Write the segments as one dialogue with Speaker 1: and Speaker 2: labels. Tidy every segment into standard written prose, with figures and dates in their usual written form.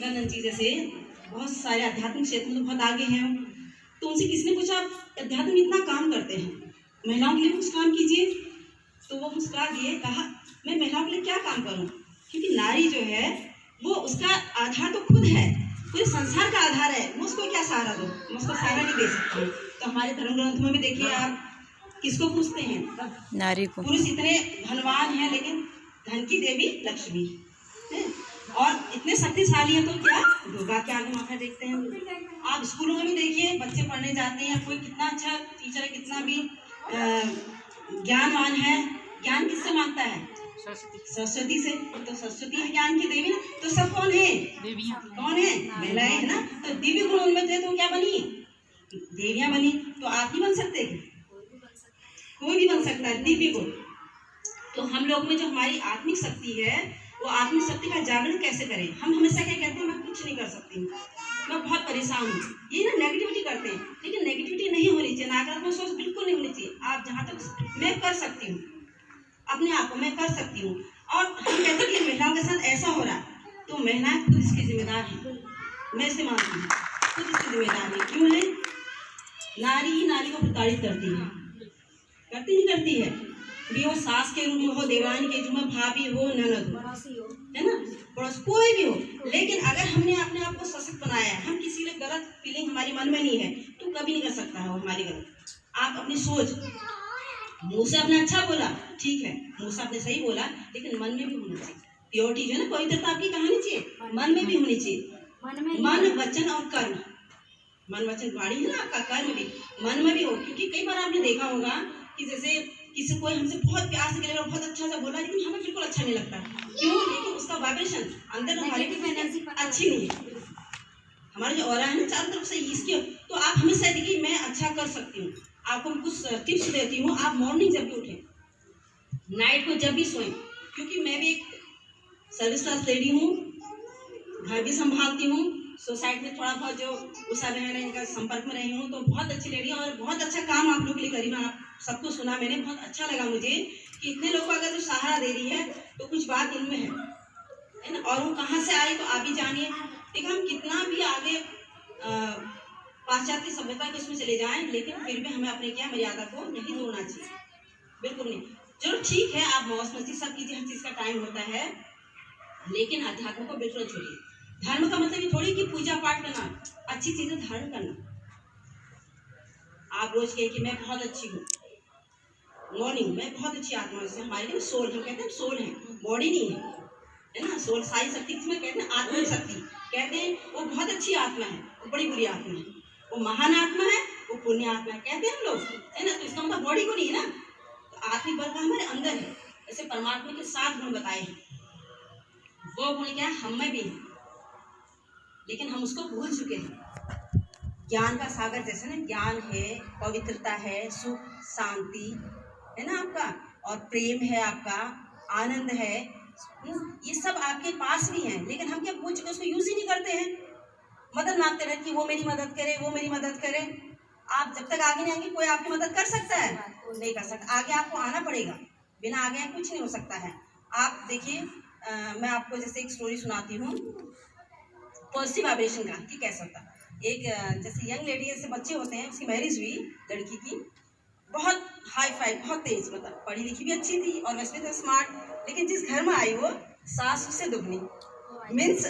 Speaker 1: विवेकानंद जी जैसे बहुत सारे आध्यात्मिक क्षेत्र में बहुत आगे हैं, तो उनसे किसी ने पूछा आप अध्यात्म में इतना काम करते हैं, महिलाओं के लिए कुछ काम कीजिए। तो वो मुस्कुरा दिए, कहा मैं महिलाओं के लिए क्या काम करूं, क्योंकि नारी जो है वो उसका आधार तो खुद है, पूरे संसार का आधार है, मैं उसको क्या सहारा दूं, मैं उसको सहारा नहीं दे सकती हूँ। तो हमारे धर्म ग्रंथों में देखिए आप किसको पूछते हैं,
Speaker 2: नारी को।
Speaker 1: पुरुष इतने धनवान हैं लेकिन धन की देवी लक्ष्मी है, और इतने शक्तिशाली हैं तो क्या दुर्गा के आगे माथा देखते हैं। आप स्कूलों में भी देखिए बच्चे पढ़ने जाते हैं, कोई कितना अच्छा टीचर है, कितना भी ज्ञानवान है, ज्ञान किससे मांगता है, सरस्वती से। तो सरस्वती है ज्ञान की देवी ना, तो सब कौन है, देवियां कौन है, महिलाएं है ना। तो दिव्य गुण उनमें थे तो क्या बनी, देवियां बनी। तो आप नहीं बन सकते, कोई भी बन सकता है दिव्य गुण। तो हम लोग में जो हमारी आत्मिक शक्ति है, वो आत्मिक शक्ति का जागरण कैसे करें। हम हमेशा क्या कहते हैं, मैं कुछ नहीं कर सकती हूँ, मैं बहुत परेशान हूँ, ये ना नेगेटिविटी करते हैं। लेकिन नेगेटिविटी नहीं होनी चाहिए, नकारात्मक सोच बिल्कुल नहीं होनी चाहिए। आप जहाँ तक मैं कर सकती हूँ, अपने आप को मैं कर सकती हूँ। और हम कहते हैं कि महिलाओं के साथ ऐसा हो रहा, तो महिलाएं खुद इसकी जिम्मेदार है, मैं इसे मानती हूँ, खुद इसकी जिम्मेदार है। क्यों है, नारी ही नारी को प्रताड़ित करती है, करती नहीं करती है, भी वो सास के रूप में हो, देवरानी के रूप में, भाभी हो, ननद हो, है ना, पड़ोस कोई भी हो। लेकिन अगर हमने अपने आप को सशक्त बनाया है, हम किसी लिए गलत फीलिंग हमारे मन में नहीं है, तो कभी नहीं कर सकता है वो हमारी गलत। आप अपनी सोच, मुँह से अपने अच्छा बोला ठीक है, मुँह से आपने सही बोला, लेकिन मन में भी होना चाहिए प्योरिटी, जो है ना, पवित्रता आपकी कहानी चाहिए, मन में भी होनी चाहिए। मन वचन और कर्म, मन वचन वाणी है ना आपका, कर्म भी मन में भी हो। क्योंकि कई बार आपने देखा होगा कि जैसे किसी कोई हमसे बहुत प्यार से बोला, बहुत अच्छा सा बोला, लेकिन हमें बिल्कुल अच्छा नहीं लगता। क्यों, लेकिन उसका वाइब्रेशन अंदर हमारी अच्छी नहीं है, हमारा जो ऑरा है ना चारों तरफ से इसके। तो आप हमेशा देखिए मैं अच्छा कर सकती हूँ। आपको कुछ टिप्स देती हूँ, आप मॉर्निंग जब भी उठें, नाइट को जब भी सोएं, क्योंकि मैं भी एक सर्विस क्लास लेडी हूँ, घर भी संभालती हूँ, सोसाइटी में थोड़ा बहुत जो उषा बहन है इनका संपर्क में रही हूँ, तो बहुत अच्छी लेडी है और बहुत अच्छा काम आप लोग के लिए करी। मैं आप सबको सुना मैंने, बहुत अच्छा लगा मुझे कि इतने लोग को अगर जो सहारा दे रही है तो कुछ बात इनमें है ना। और वो कहाँ से आई तो आप भी जानिए। देखो हम कितना भी आगे पाश्चात्य सभ्यता के उसमें चले जाएं, लेकिन फिर भी हमें अपने क्या मर्यादा को नहीं तोड़ना चाहिए, बिल्कुल नहीं। चलो ठीक है, आप मौज मस्ती सब कीजिए, हर चीज़ का टाइम होता है, लेकिन अध्यात्म को बिल्कुल छोड़िए। धर्म का मतलब ये थोड़ी कि पूजा पाठ करना, अच्छी चीजें धारण करना। आप रोज कहे कि मैं बहुत अच्छी हूँ, मॉर्निंग मैं बहुत अच्छी आत्मा से, हमारे लिए सोल, हम कहते हैं सोल है, बॉडी नहीं है ना। सोल सारी शक्ति किसमें कहते हैं, आत्मिक शक्ति कहते हैं। वो बहुत अच्छी आत्मा है, वो बड़ी बुरी आत्मा है, वो महान आत्मा है, वो पुण्य आत्मा है, कहते हैं हम लोग, है ना। तो इसका मतलब बॉडी को नहीं है ना। तो आत्मिक बल का हमारे अंदर है। जैसे परमात्मा के 7 गुण बताए हैं, वो गुण क्या है, हम में भी है, लेकिन हम उसको भूल चुके हैं। ज्ञान का सागर जैसे ना, ज्ञान है, पवित्रता है, सुख शांति है ना आपका, और प्रेम है आपका, आनंद है, ये सब आपके पास भी हैं, लेकिन हम क्या भूल चुके, उसको यूज ही नहीं करते हैं। मदद मांगते रहते कि वो मेरी मदद करे, वो मेरी मदद करे। आप जब तक आगे नहीं आएंगे, कोई आपकी मदद कर सकता है, नहीं कर सकता। आगे आपको आना पड़ेगा, बिना आगे कुछ नहीं हो सकता है। आप देखिए, मैं आपको जैसे एक स्टोरी सुनाती हूँ पॉजिटिव वाइब्रेशन का, कि कैसा होता। एक जैसे यंग लेडी, जैसे बच्चे होते हैं, उसकी मैरिज हुई लड़की की, बहुत हाई फाई, बहुत तेज, मतलब पढ़ी लिखी भी अच्छी थी और वैसे भी तो स्मार्ट, लेकिन जिस घर में आई वो सास उससे दुगनी, मीन्स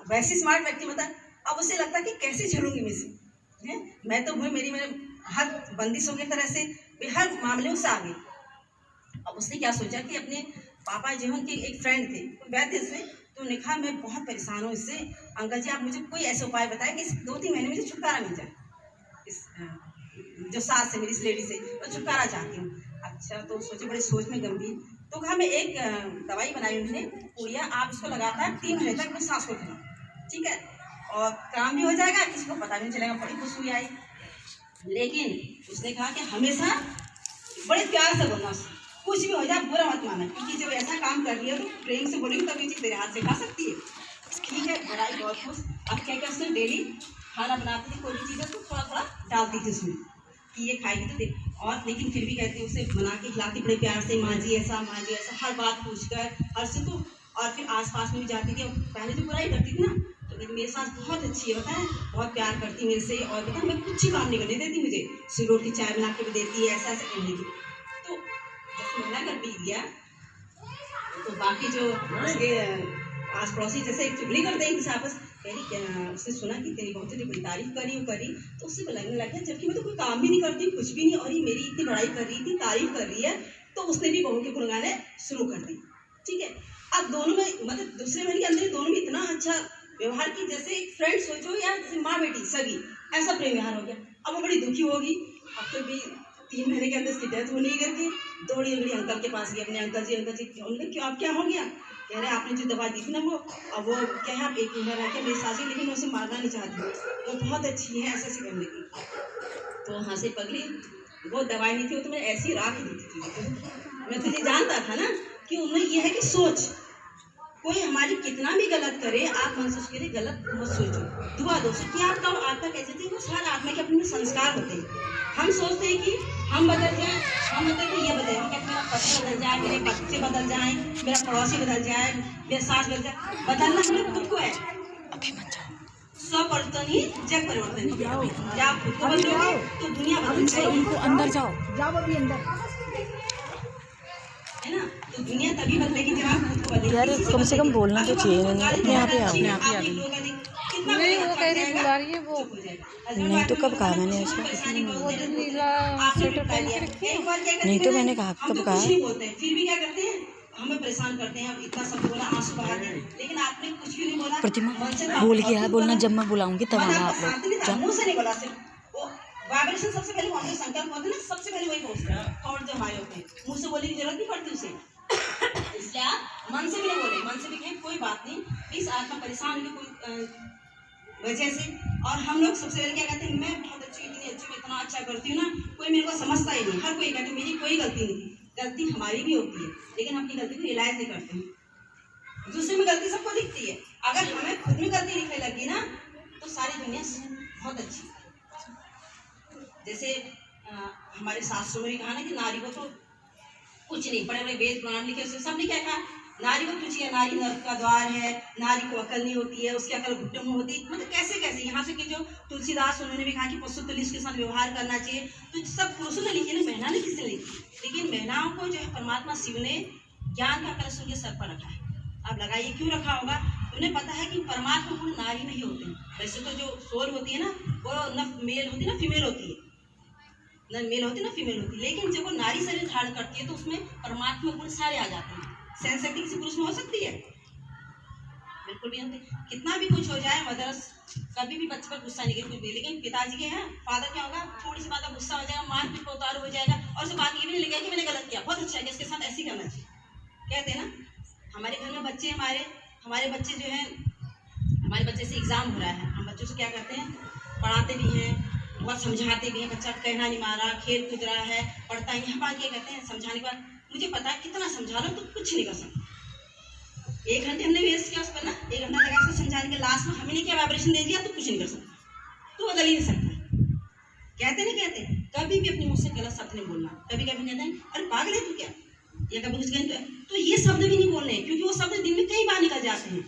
Speaker 1: वैसी स्मार्ट व्यक्ति, मतलब अब उसे लगता कि कैसे झेलूंगी मैं तो मेरी हर बंदिशों की तरह से हर मामले में से आ गई। अब उसने क्या सोचा कि अपने पापा जो उनके एक फ्रेंड थे वैद्य से, तो उन्होंने कहा मैं बहुत परेशान हूँ इससे, अंकल जी आप मुझे कोई ऐसा उपाय बताएं कि इस 2-3 महीने में मुझे छुटकारा मिल जाए, इस जो सास से, मेरी इस लेडी से तो छुटकारा चाहती हूँ। अच्छा, तो सोचे बड़े सोच में गंभीर, तो कहा मैं एक दवाई बनाई उन्होंने पूड़िया, आप इसको लगातार 3 महीने तक अपनी सांस को खाना, ठीक है, और काम भी हो जाएगा, किसी को पता भी नहीं चलेगा। बड़ी खुश हुई आई, लेकिन उसने कहा कि हमेशा बड़े प्यार से बोलना, कुछ भी हो जाए बुरा मत माना, क्योंकि जब ऐसा काम कर रही है तो प्रेम से बोलेगी तब ये चीज़ तेरे हाथ से खा सकती है, ठीक है। बड़ाई बहुत खुश। अब क्या क्या उसने डेली खाना बनाती थी, कोई भी चीज़ तो थोड़ा थोड़ा डालती थी उसमें कि ये खाएगी तो देख, और लेकिन फिर भी कहती उसे बना के खिलाती बड़े प्यार से, माँ जी ऐसा, हर बात पूछ कर, हर से। तो और फिर आसपास में भी जाती थी, पहले तो बुराई करती थी ना, तो मेरे साथ बहुत अच्छी है, बताएं, बहुत प्यार करती मेरे से, और बताएं मैं कुछ ही काम नहीं करने देती, मुझे सिर्फ रोटी चाय बना के भी देती है, ऐसा ऐसा करने की। तो जब मना कर भी दिया तो बाकी जो उसके आस पड़ोसी जैसे एक चुगली करते हैं किसी आपस, कह रही क्या उसने सुना कि तेरी बहुत तेरी बड़ी तारीफ करी वो करी, तो उससे लगने लग गया जबकि मैं तो कोई काम भी नहीं करती, कुछ भी नहीं, और ये मेरी इतनी बड़ाई कर रही थी, तारीफ कर रही है, तो उसने भी बहू के गुण गाने शुरू कर दी। ठीक है, अब दोनों में मतलब दूसरे महीने के अंदर दोनों में इतना अच्छा व्यवहार की, जैसे एक फ्रेंड सोचो या जैसे माँ बेटी सगी, ऐसा प्रेम व्यवहार हो गया। अब वो बड़ी दुखी होगी, अब तो भी 3 महीने के अंदर उसकी डेथ होनी करके दौड़ी अंगड़ी अंकल के पास गई, अपने अंकल जी उनके क्यों आप क्या हो गया, कह रहे आपने जो दवा दी थी ना वो, अब वो क्या है आप एक महीना रह के मेरी सासी, लेकिन मैं उसे मारना नहीं चाहती, वो बहुत अच्छी है, ऐसे ऐसे करने की। तो वहाँ से पगली वो दवाई नहीं थी, वो तो मैंने ऐसी राख दी थी, मैं तुझे जानता था ना कि उनमें यह है कि सोच, कोई हमारी कितना भी गलत करे, आप मन से उसके लिए गलत मत सोचो, दुआ दो कि आपका आत्मा कैसे थी, वो हर आत्मा के अपने संस्कार होते हैं। हम सोचते हैं कि हम बदल जाए, हम बदल ये बदले, हम कहते हैं मेरा पति बदल जाए, मेरे बच्चे बदल जाए, मेरा पड़ोसी बदल जाए, मेरे सास बदल जाए, बदलना हमें खुद को है। स्व परिवर्तन ही जग परिवर्तन ही, जब आप खुद को बदलोगे तो दुनिया बदल जाएगी।
Speaker 2: उनको अंदर जाओ अभी अंदर,
Speaker 1: है ना, तो दुनिया तभी बदलेगी जब आप खुद को बदलेंगे।
Speaker 2: यार कम से कम बोलना तो चाहिए, अपने आप ही आ गई।
Speaker 3: नहीं वो कह रही बुला रही है वो,
Speaker 2: नहीं तो कब कहा मैंने ऐसा,
Speaker 3: वो जो नीला स्वेटर पहन के रखी है,
Speaker 2: नहीं तो मैंने कहा कब कहा,
Speaker 1: फिर भी क्या करते हैं, हमें परेशान करते हैं, अब इतना सब बोला, आंसू बहा दिए, लेकिन आपने कुछ भी नहीं बोला।
Speaker 2: प्रतिमा बोल के है, बोलना जब मैं बुलाऊंगी तब आना आप लोग।
Speaker 1: मुंह से नहीं बोला, सिर्फ वो वाइब्रेशन सबसे पहले वहाँ संकल्प होते हैं ना, सबसे पहले वही पहुँचता है, थॉट जो हमारे होते हैं, मुंह से बोलने की जरूरत नहीं पड़ती उसे, इसलिए आप मन से भी नहीं बोले, मन से भी कहें कोई बात नहीं, इस आत्मा परेशान की कोई वजह से। और हम लोग सबसे पहले क्या कहते हैं, मैं बहुत अच्छी, इतनी अच्छी, मैं इतना अच्छा करती हूँ ना, कोई मेरे को समझता ही नहीं, हर कोई कहते हैं मेरी कोई गलती नहीं, गलती हमारी भी होती है, लेकिन अपनी गलती को रियलाइज नहीं करते हैं। दूसरे में गलती सबको दिखती है, अगर हमें खुद में गलती दिखने लगी ना तो सारी दुनिया बहुत अच्छी। जैसे हमारे शास्त्रों में भी कहा ना कि नारी को तो कुछ नहीं, बड़े बड़े वेद पुराण लिखे उसमें सबने क्या कहा, नारी को कुछ है, नारी नर्क का द्वार है, नारी को अकल नहीं होती है, उसकी अकल घुटनों में होती है, मतलब कैसे कैसे, यहाँ से कि जो तुलसीदास उन्होंने भी कहा कि पशु तुल्य के साथ व्यवहार करना चाहिए, तो सब पुरुषों ने लिखे ना, महिला ने किसने लिखी, लेकिन महिलाओं को जो है परमात्मा शिव ने ज्ञान का कलश उनके सर पर रखा है। आप लगाइए क्यों रखा होगा, उन्हें पता है कि परमात्मा गुण नारी में ही होते हैं। वैसे तो जो सोल होती है ना वो न मेल होती है ना फीमेल होती है, न मेल होती है ना फीमेल होती है, लेकिन जब वो नारी शरीर धारण करती है तो उसमें परमात्मा गुण सारे आ जाते हैं। सहन शक्ति किसी पुरुष में हो सकती है? बिल्कुल भी नहीं। कितना भी कुछ हो जाए, मदर्स कभी भी बच्चे पर गुस्सा नहीं करती, लेकिन पिताजी के हैं फादर क्या होगा, थोड़ी सी बात गुस्सा हो जाएगा, मार पीट पर उतारू हो जाएगा, और उसे बात ये भी नहीं लगेगा कि मैंने गलत किया, बहुत अच्छा है, इसके साथ ऐसे करना चाहिए। कहते हैं ना, हमारे घर में बच्चे, हमारे बच्चे जो हैं, हमारे बच्चे से एग्जाम हो रहा है, हम बच्चों से क्या करते हैं, पढ़ाते भी हैं, बहुत समझाते भी हैं, बच्चा कहना नहीं मारा, खेल कूद रहा है, पढ़ता ही नहीं, हम क्या कहते हैं समझाने के बाद, मुझे पता है कितना समझा लो तो कुछ नहीं कर सकता। 1 घंटे हमने वेस्ट किया उस पर ना, 1 घंटा लगा उसको समझाने के, लास्ट में हमें क्या वाइब्रेशन दे दिया तो कुछ नहीं कर सकता, तो बदल ही नहीं सकता। कहते नहीं कहते, कभी भी अपने मुँह से गलत शब्द नहीं बोलना। कभी कभी कहते हैं अरे पागल है तू क्या, या कभी कुछ कहते तो ये शब्द भी नहीं बोलने, क्योंकि वो शब्द दिन में कई बार निकल जाते हैं,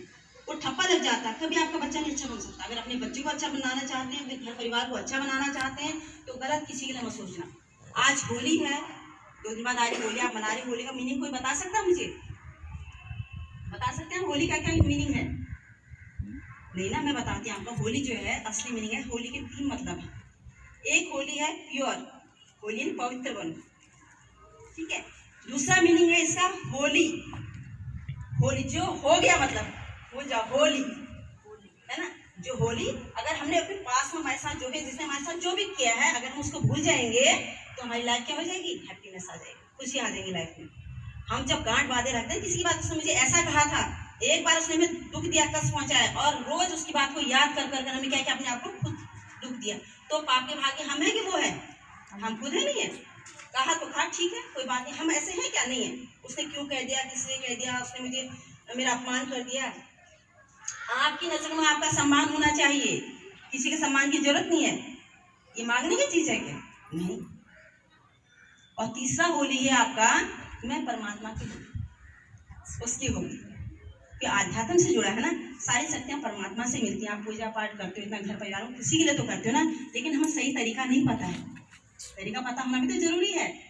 Speaker 1: वो ठप्पा लग जाता है। कभी आपका बच्चा नहीं अच्छा बन सकता। अगर अपने बच्चे को अच्छा बनाना चाहते हैं, अपने घर परिवार को अच्छा बनाना चाहते हैं, तो गलत किसी के लिए मत सोचना। आज होली है, 2 दिन बाद आ रही होली, आप मना रही, होली का मीनिंग कोई बता सकता है? मुझे बता सकते हैं होली का क्या मीनिंग है? नहीं ना, मैं बताती हूँ आपको। होली जो है असली मीनिंग है, होली के 3 मतलब है। एक होली है प्योर, होली पवित्र बन, ठीक है। दूसरा मीनिंग है इसका होली, होली जो हो गया मतलब भूल जाओ, होली है ना, जो होली। अगर हमने अपने पास में हमारे साथ जो भी, जिसने हमारे साथ जो भी किया है, अगर हम उसको भूल जाएंगे तो हमारी लाइफ क्या हो जाएगी, हैप्पीनेस आ जाएगी, खुशी आ जाएगी लाइफ में। हम जब गांठ बांधे रखते हैं किसी की बात, उसने मुझे ऐसा कहा था, एक बार उसने हमें दुख दिया, कष्ट पहुंचाया, और रोज उसकी बात को याद कर कर हमें क्या अपने आप को खुद दुख दिया, तो पाप के भाग्य हम है कि वो है? हम खुद है, नहीं है। कहा तो कहा, ठीक है कोई बात नहीं, हम ऐसे हैं क्या? नहीं है। उसने क्यों कह दिया, किसने कह दिया, उसने मुझे मेरा अपमान कर दिया। आपकी नजर में आपका सम्मान होना चाहिए, किसी के सम्मान की जरूरत नहीं है। ये मांगने की चीज है क्या? नहीं। और तीसरा होली है आपका, मैं परमात्मा की होली, उसकी होली। कि आध्यात्म से जुड़ा है ना, सारी शक्तियाँ परमात्मा से मिलती हैं। आप पूजा पाठ करते हो, इतना घर परिवार में किसी के लिए तो करते हो ना, लेकिन हमें सही तरीका नहीं पता है। तरीका पता होना भी तो जरूरी है।